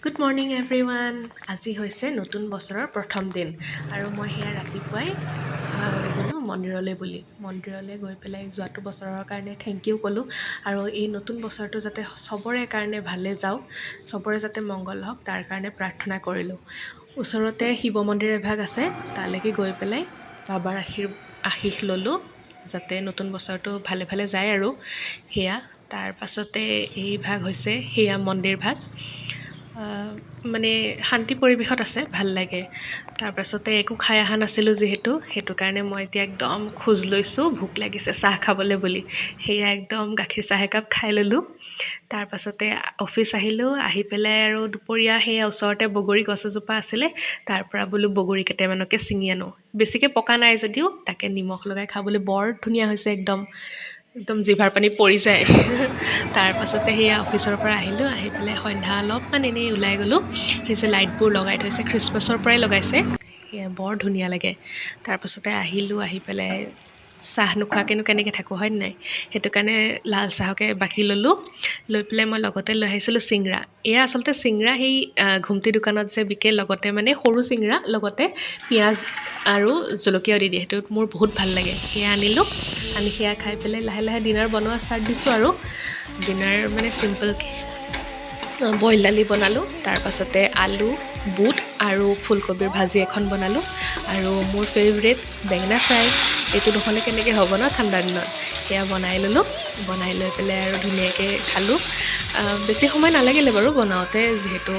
Good morning everyone. আজি হৈছে নতুন বছৰৰ প্ৰথম দিন আৰু মই সেয়া ৰাতিপুৱাই গ'লোঁ মন্দিৰলৈ গৈ পেলাই যোৱাটো বছৰৰ কাৰণে থেংক ইউ ক'লোঁ আৰু এই নতুন বছৰটো যাতে চবৰে কাৰণে ভালে যাওক, চবৰে যাতে মংগল হওক তাৰ কাৰণে প্ৰাৰ্থনা কৰিলোঁ। ওচৰতে শিৱ মন্দিৰ এভাগ আছে, তালৈকে গৈ পেলাই বাবাৰ আশীষ ল'লোঁ যাতে নতুন বছৰটো ভালে ভালে যায় আৰু সেয়া। তাৰ পাছতে এই ভাগ হৈছে সেয়া মন্দিৰ ভাগ, মানে শান্তি পৰিৱেশত আছে, ভাল লাগে। তাৰপাছতে একো খাই অহা নাছিলোঁ যিহেতু, সেইটো কাৰণে মই এতিয়া একদম খোজ লৈছোঁ, ভোক লাগিছে চাহ খাবলৈ বুলি। সেয়া একদম গাখীৰ চাহ একাপ খাই ল'লোঁ। তাৰপাছতে অফিচ আহিলোঁ, আহি পেলাই আৰু দুপৰীয়া সেয়া ওচৰতে বগৰী গছ এজোপা আছিলে, তাৰ পৰা বোলো বগৰী কেইটামানকে ছিঙি আনোঁ। বেছিকৈ পকা নাই যদিও তাকে নিমখ লগাই খাবলৈ বৰ ধুনীয়া হৈছে, একদম জিভাৰ পানী পৰি যায়। তাৰপাছতে সেয়া অফিচৰ পৰা আহিলোঁ, আহি পেলাই সন্ধ্যা অলপমান এনেই ওলাই গ'লোঁ। সেই যে লাইটবোৰ লগাই থৈছে, খ্ৰীষ্টমাছৰ পৰাই লগাইছে, সেয়া বৰ ধুনীয়া লাগে। তাৰপাছতে আহিলোঁ, আহি পেলাই চাহ নোখোৱাকৈনো কেনেকৈ থাকোঁ, হয় নাই? সেইটো কাৰণে লাল চাহকে বাকি ল'লোঁ। লৈ পেলাই মই লগতে লৈ আহিছিলোঁ চিংৰা। এয়া আচলতে চিংৰা সেই ঘুমটি দোকানত যে বিকে, লগতে মানে সৰু চিংৰা, লগতে পিঁয়াজ আৰু জলকীয়াও দি দিয়ে, সেইটো মোৰ বহুত ভাল লাগে। সেয়া আনিলোঁ, আনি সেয়া খাই পেলাই লাহে লাহে ডিনাৰ বনোৱা ষ্টাৰ্ট দিছোঁ আৰু ডিনাৰ মানে চিম্পলকৈ বইল দালি বনালোঁ, তাৰপাছতে আলু, বুট আৰু ফুলকবিৰ ভাজি এখন বনালোঁ আৰু মোৰ ফেভৰেট বেঙেনা ফ্ৰাই। এইটো নহ'লে কেনেকৈ হ'ব ন ঠাণ্ডা দিনত। সেয়া বনাই ল'লোঁ, বনাই লৈ পেলাই আৰু ধুনীয়াকৈ খালোঁ। বেছি সময় নালাগিলে বাৰু বনাওঁতে, যিহেতু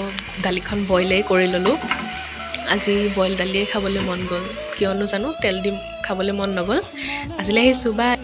দালিখন বইলেই কৰি ল'লোঁ। আজি বইল দালিয়ে খাবলৈ মন গ'ল, কিয়নো জানো তেল দি খাবলৈ মন নগ'ল। আজিলৈ আহিছোঁ, বাই।